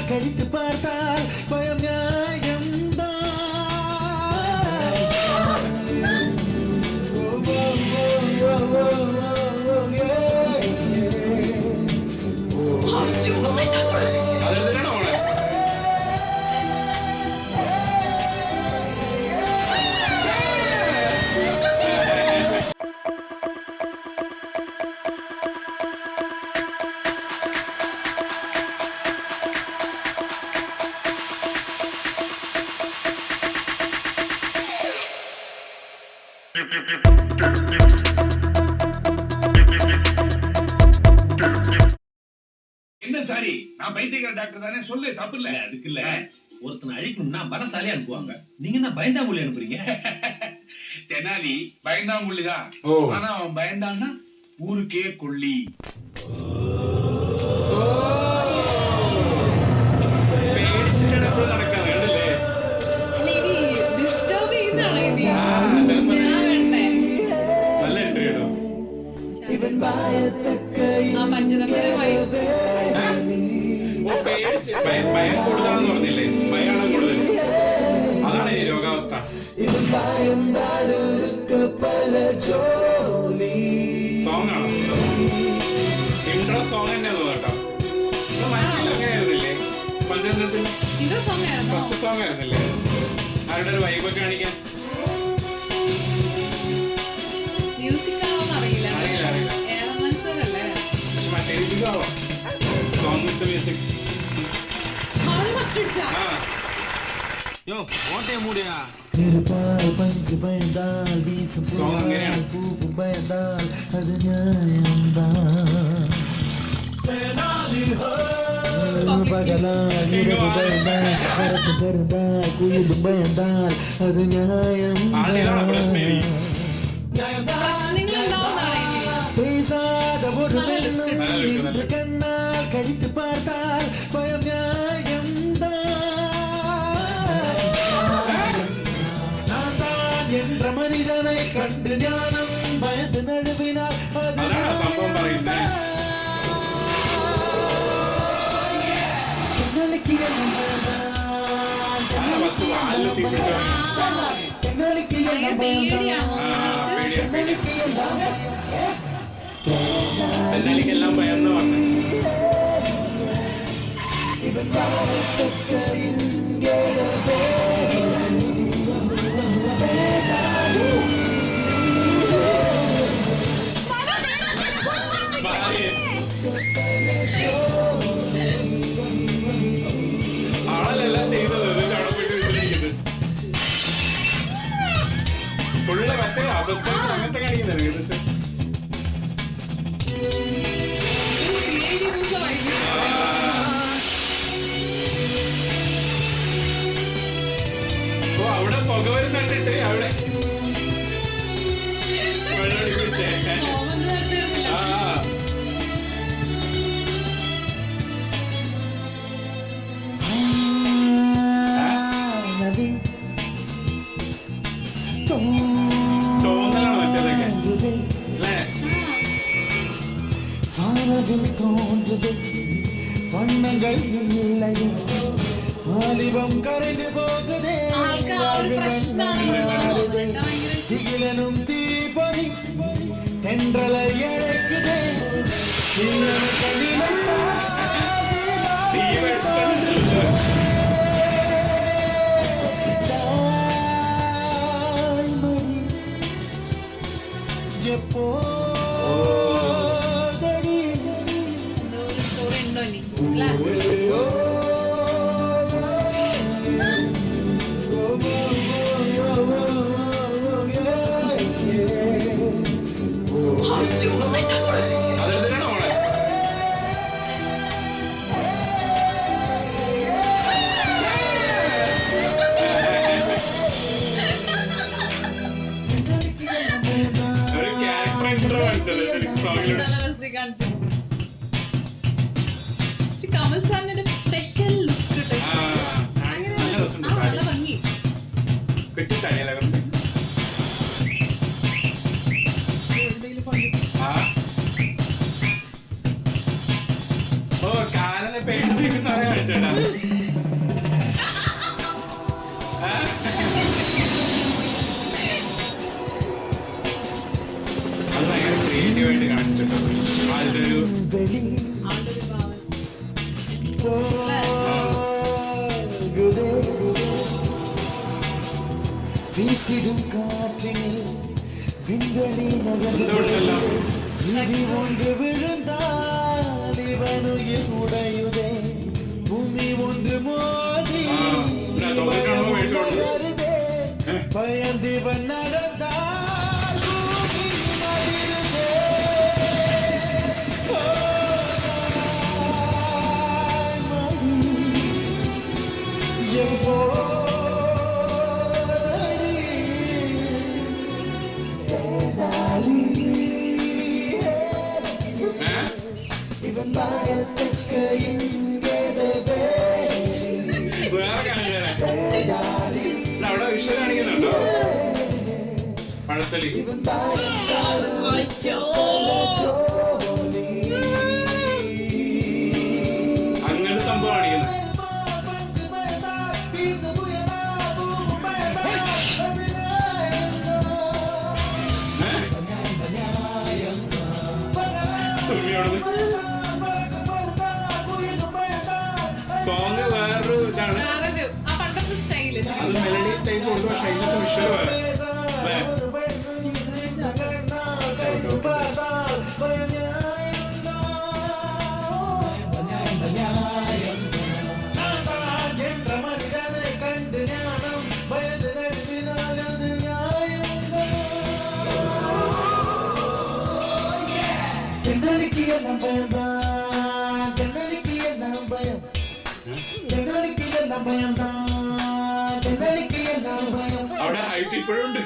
കടിച്ചു പാർത്താൽ സ്വയം ന്യായം என்ன சாரி நான் பைத்தியக்கார டாக்டர் தானே சொல்லு தப்பு இல்ல அதுக்கு இல்ல ஒருத்தனை அழிக்கணும்னா பலசாலி அனுப்புவாங்க நீங்க என்ன பயந்தாங்குள்ளி அனுப்புறீங்க தெனாலி பயந்தாங்குள்ளிதான் ஆனா அவன் பயந்தான்னா ஊருக்கே கொள்ளி ഭയം കൂടുതലാണെന്ന് പറഞ്ഞില്ലേ ഭയമാണ് കൂടുതൽ അതാണ് ഈ രോഗാവസ്ഥ സോങ് ആണോ ഇൻട്രോ സോങ് തന്നെ കേട്ടോ മറ്റേ അങ്ങനെയായിരുന്നില്ലേ പഞ്ചതന്ത്രത്തിൽ ഫസ്റ്റ് സോങ് ആയിരുന്നില്ലേ അവരുടെ ഒരു വൈബൊക്കെ കാണിക്കാൻ പക്ഷെ മറ്റേ രീതിക്ക് ആവാം സോങ് വിത്ത് മ്യൂസിക് സോങ് അങ്ങനെയാണ് കടിച്ചു പാർത്താൽ സ്വയം ന്യായം என்ற மனிதனை கண்டு ஞானம் பயந்து நழுவினால் സംഭവം പറയുന്നേ തെന്നാലിക്കെല്ലാം ഭയന്ന് പറഞ്ഞു ആളെല്ലാം ചെയ്തത് ചടപ്പിട്ട് വിസിലടിക്കുന്നത് പുള്ള മറ്റേ അബദ്ധം അങ്ങനത്തെ കാണിക്കുന്നത് ഏകദേശം അവിടെ പുക വരുന്നുണ്ടിട്ട് അവിടെ വെള്ളമടിപ്പിച്ചേ തോന്നലാണ് മറ്റേതൊക്കെ தோன்றுது வண்ணங்கள் இல்லையோ வாலிபம் கரைந்து போகுதே திகிலனும் தீபொறி தென்றலை அழைக்குதே எப்போ விண்வெளி എന്തുകൊണ്ടല്ലോ இடி ஒன்று விழுந்தால் இவனுயிர் உடையுதே பூமி ஒன்று மோதி வருதே பயந்திவன் நடந்தால் பூமி மடியுதே. ஓ, தாய்மடி எப்போதடி தேடாலி ഇവൻ പാടത്തൊക്കെ ഇങ്ങനെ വേറെ കാണിക്കാനാ അവിടെ വിഷ്വൽ കാണിക്കുന്നുണ്ടോ പഴത്തലി അങ്ങനെ സംഭവം കാണിക്കുന്നത് തുമ്മിയോടത് സോങ് വേറൊരു ഇതാണ് അത് മെലഡി ടൈപ്പ് ഉണ്ട് പക്ഷെ അതിനകത്ത് വിഷ്വൽ വേറെ അല്ലേ അവിടെ ഹൈറ്റ് ഇപ്പോഴും ഉണ്ട്